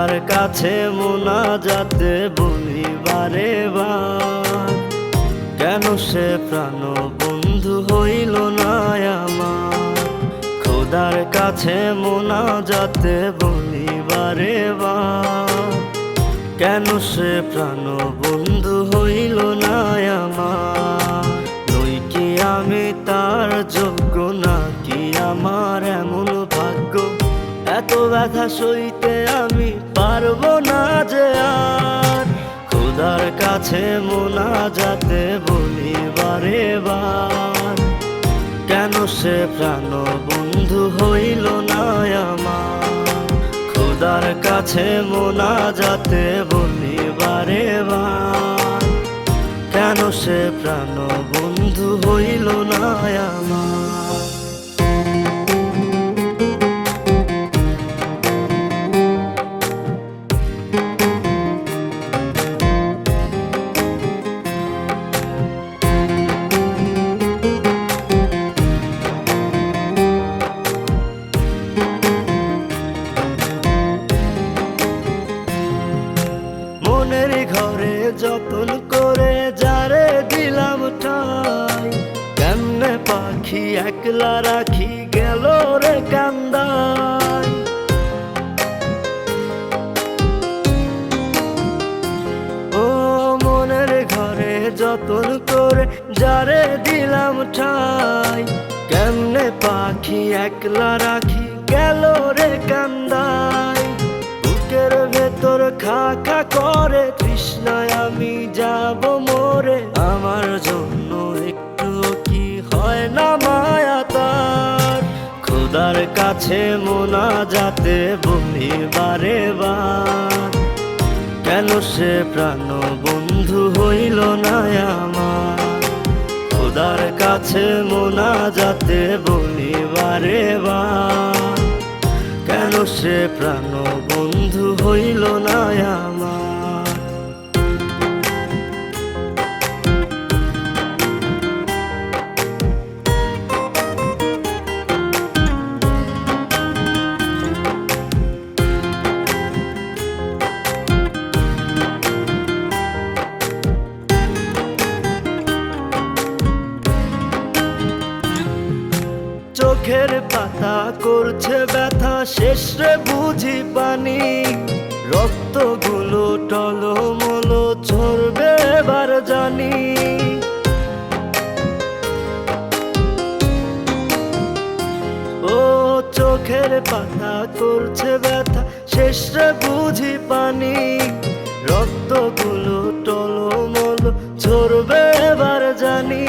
খোদার কাছে মোনাজাতে বলি বারে বার, কেন সে প্রাণ বন্ধু হইল না আমার। খোদার কাছে মোনাজাতে বলি বারে বার, কেন সে প্রাণ বন্ধু হইল না আমার। নই কি আমি তার যোগ্য, নাকি আমার এমন ভাগ্য, এত ব্যথা সইতে আমি পারবো না যে আর। খোদার কাছে মোনাজাতে বলি বারে বার, কেন সে প্রাণ বন্ধু হইল না আমার। খোদার কাছে মোনাজাতে বলি বারে বার, কেন সে প্রাণ বন্ধু হইল না আমার। মনের ঘরে যতন করে যারে দিলাম ঠাই, কেমনে পাখি একলা রাখি গেল রে কান্দাই। ও মনের ঘরে যতন করে যারে দিলাম ঠাই, কেমনে পাখি একলা রাখি গেল রে কান্দাই। বুকের ভেতর খা খা করে তৃষ্ণায় আমি যাব মরে, আমার জন্য একটু কি হয় না মায়া তার। খোদার কাছে মোনাজাতে বলি বারে বার, কেন সে প্রাণ বন্ধু হইল না আমার। খোদার কাছে মোনাজাতে বলি বারে বার, কেন সে প্রাণ বন্ধু হইল না আমার। চোখের পাতা করছে ব্যথা, শেষ রে বুঝি পানি। রক্তগুলো টলমল ঝরবে এবার জানি। ও চোখের পাতা করছে ব্যথা, শেষ রে বুঝি পানি। রক্তগুলো টলমল ঝরবে এবার জানি।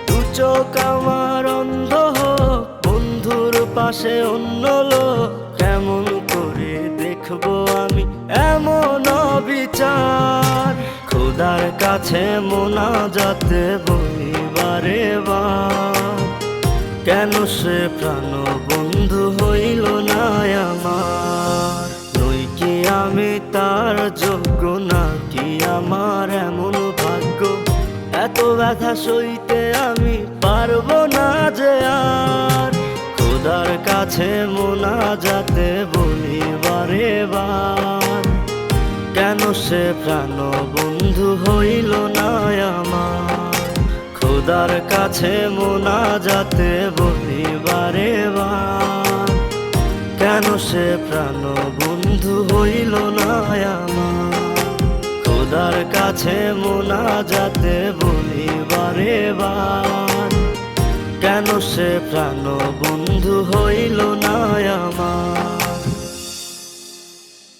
দু চোখ আমার অন্ধ হোক, বন্ধুর পাশে অন্য লোক, কেমন করে দেখবো আমি এমন বিচার। খোদার কাছে মোনাজাতে বলি বারে বার, কেন সে প্রাণ বন্ধু হইল না আমার। নই কি আমি তার যোগ্য, নাকি আমার এমন ভাগ্য, এত ব্যথা সইতে আমি পারবো না যে আর। খোদার কাছে মোনাজাতে বলি বারে বার, কেন সে প্রাণ বন্ধু হইল না আমার। খোদার কাছে মোনাজাতে বলি বারে বার, কেন সে প্রাণ বন্ধু হইল না আমার। খোদার কাছে মোনাজাতে বলি বারে বার, কেন সে প্রাণ বন্ধু হইল না আমার।